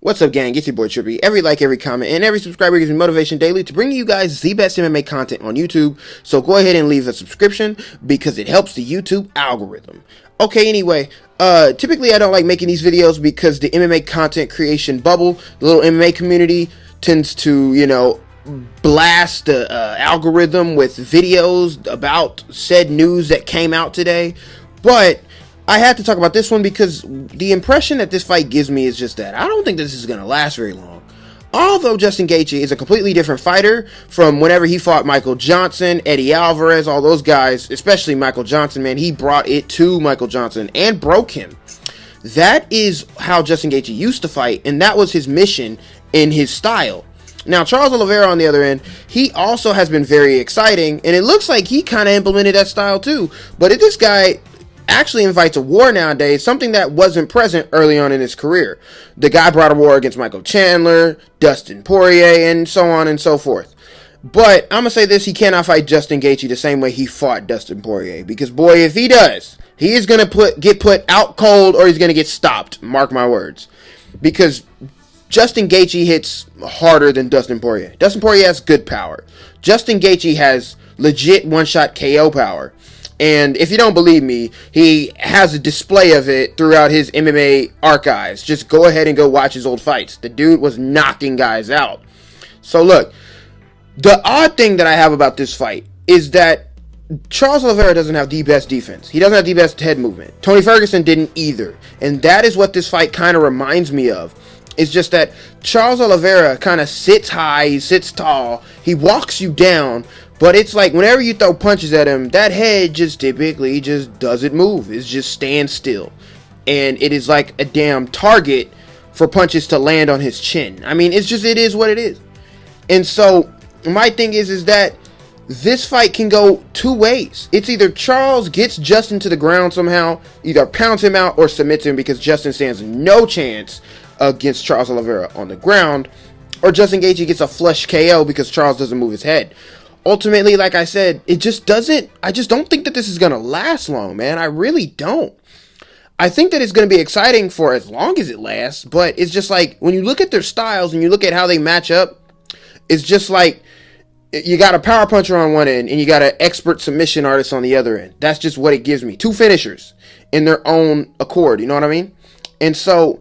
What's up, gang? It's your boy Trippy. Every like, every comment, and every subscriber gives me motivation daily to bring you guys the best MMA content on YouTube. So go ahead and leave a subscription because it helps the YouTube algorithm. Okay, anyway, typically I don't like making these videos because the MMA content creation bubble, the little MMA community, tends to, blast the algorithm with videos about said news that came out today. But I had to talk about this one because the impression that this fight gives me is just that I don't think this is going to last very long. Although Justin Gaethje is a completely different fighter from whenever he fought Michael Johnson, Eddie Alvarez, all those guys, especially Michael Johnson, man, he brought it to Michael Johnson and broke him. That is how Justin Gaethje used to fight, and that was his mission in his style. Now, Charles Oliveira, on the other end, he also has been very exciting, and it looks like he kind of implemented that style too. But if this guy actually invites a war nowadays, something that wasn't present early on in his career. The guy brought a war against Michael Chandler, Dustin Poirier, and so on and so forth. But I'm going to say this, he cannot fight Justin Gaethje the same way he fought Dustin Poirier. Because, boy, if he does, he is going to get put out cold or he's going to get stopped. Mark my words. Because Justin Gaethje hits harder than Dustin Poirier. Dustin Poirier has good power. Justin Gaethje has legit one-shot KO power. And if you don't believe me, he has a display of it throughout his MMA archives. Just go ahead and go watch his old fights. The dude was knocking guys out. So look, the odd thing that I have about this fight is that Charles Oliveira doesn't have the best defense. He doesn't have the best head movement. Tony Ferguson didn't either. And that is what this fight kind of reminds me of. It's just that Charles Oliveira kind of sits high, he sits tall, he walks you down, but it's like whenever you throw punches at him, that head just typically just doesn't move. It just stands still. And it is like a damn target for punches to land on his chin. I mean, it is what it is. And so my thing is that this fight can go two ways. It's either Charles gets Justin to the ground somehow, either pounds him out or submits him because Justin stands no chance against Charles Oliveira on the ground, or Justin Gaethje gets a flush KO because Charles doesn't move his head. Ultimately, like I said, I just don't think that this is going to last long, man. I really don't. I think that it's going to be exciting for as long as it lasts, but it's just like, when you look at their styles and you look at how they match up, it's just like, you got a power puncher on one end and you got an expert submission artist on the other end. That's just what it gives me. Two finishers in their own accord, you know what I mean? And so,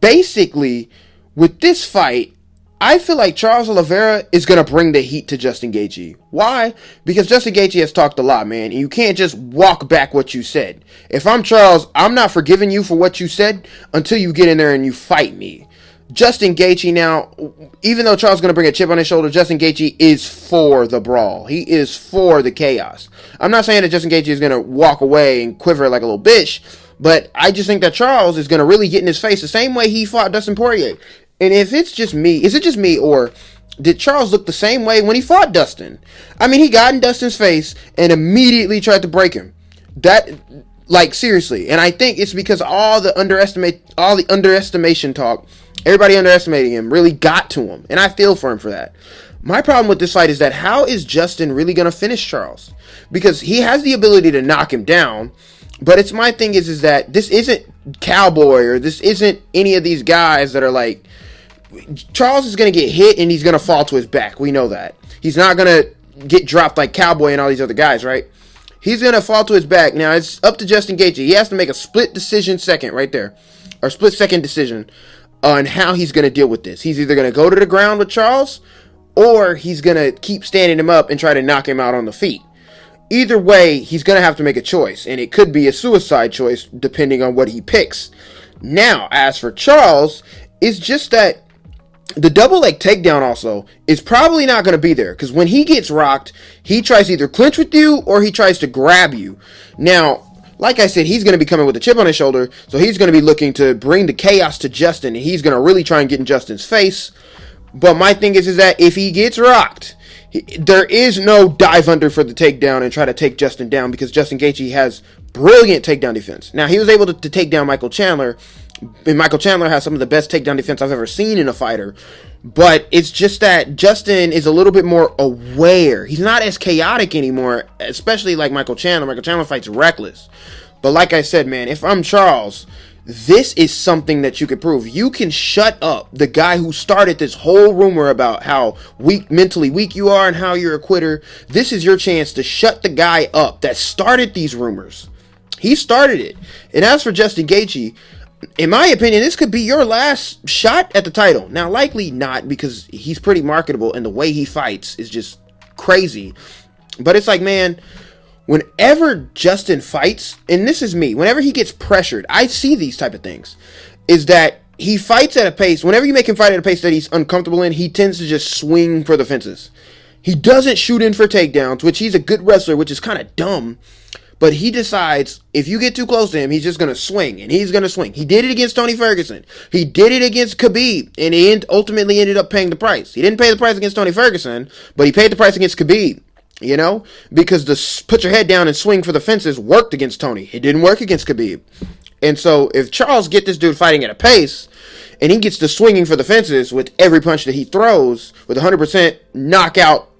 basically, with this fight, I feel like Charles Oliveira is going to bring the heat to Justin Gaethje. Why? Because Justin Gaethje has talked a lot, man, and you can't just walk back what you said. If I'm Charles, I'm not forgiving you for what you said until you get in there and you fight me. Justin Gaethje now, even though Charles is going to bring a chip on his shoulder, Justin Gaethje is for the brawl. He is for the chaos. I'm not saying that Justin Gaethje is going to walk away and quiver like a little bitch, but I just think that Charles is going to really get in his face the same way he fought Dustin Poirier. And if it's just me, is it just me, or did Charles look the same way when he fought Dustin? I mean, he got in Dustin's face and immediately tried to break him. That, like, seriously. And I think it's because all the underestimation talk, everybody underestimating him, really got to him. And I feel for him for that. My problem with this fight is that how is Justin really going to finish Charles? Because he has the ability to knock him down. But it's my thing is that this isn't Cowboy or this isn't any of these guys that are like, Charles is going to get hit and he's going to fall to his back. We know that. He's not going to get dropped like Cowboy and all these other guys, right? He's going to fall to his back. Now, it's up to Justin Gaethje. He has to make a split second right there. Or split second decision on how he's going to deal with this. He's either going to go to the ground with Charles or he's going to keep standing him up and try to knock him out on the feet. Either way, he's going to have to make a choice. And it could be a suicide choice depending on what he picks. Now, as for Charles, it's just that the double leg takedown also is probably not going to be there. Because when he gets rocked, he tries to either clinch with you or he tries to grab you. Now, like I said, he's going to be coming with a chip on his shoulder. So he's going to be looking to bring the chaos to Justin. And he's going to really try and get in Justin's face. But my thing is that if he gets rocked, there is no dive under for the takedown and try to take Justin down. Because Justin Gaethje has brilliant takedown defense. Now, he was able to take down Michael Chandler. And Michael Chandler has some of the best takedown defense I've ever seen in a fighter. But it's just that Justin is a little bit more aware. He's not as chaotic anymore, especially like Michael Chandler. Michael Chandler fights reckless. But like I said, man, if I'm Charles, this is something that you can prove. You can shut up the guy who started this whole rumor about how mentally weak you are and how you're a quitter. This is your chance to shut the guy up that started these rumors. He started it. And as for Justin Gaethje, in my opinion, this could be your last shot at the title. Now, likely not, because he's pretty marketable and the way he fights is just crazy. But it's like, man, whenever Justin fights, and this is me, whenever he gets pressured, I see these type of things, is that he fights at a pace, whenever you make him fight at a pace that he's uncomfortable in, he tends to just swing for the fences. He doesn't shoot in for takedowns, which he's a good wrestler, which is kind of dumb. But he decides if you get too close to him, he's just going to swing, and he's going to swing. He did it against Tony Ferguson. He did it against Khabib, and he ultimately ended up paying the price. He didn't pay the price against Tony Ferguson, but he paid the price against Khabib, you know, because the put your head down and swing for the fences worked against Tony. It didn't work against Khabib. And so if Charles get this dude fighting at a pace, and he gets to swinging for the fences with every punch that he throws with 100% knockout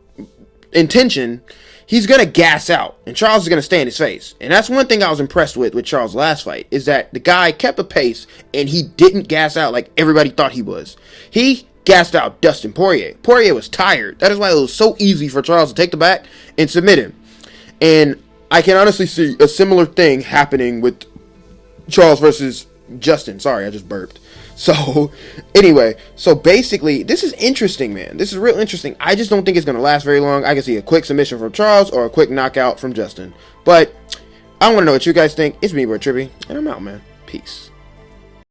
intention, he's going to gas out, and Charles is going to stay in his face. And that's one thing I was impressed with Charles' last fight, is that the guy kept a pace, and he didn't gas out like everybody thought he was. He gassed out Dustin Poirier. Poirier was tired. That is why it was so easy for Charles to take the back and submit him. And I can honestly see a similar thing happening with Charles versus Justin. Sorry, I just burped. So, anyway, so basically, this is interesting, man. This is real interesting. I just don't think it's going to last very long. I can see a quick submission from Charles or a quick knockout from Justin. But I want to know what you guys think. It's me, Bro Trippy, and I'm out, man. Peace.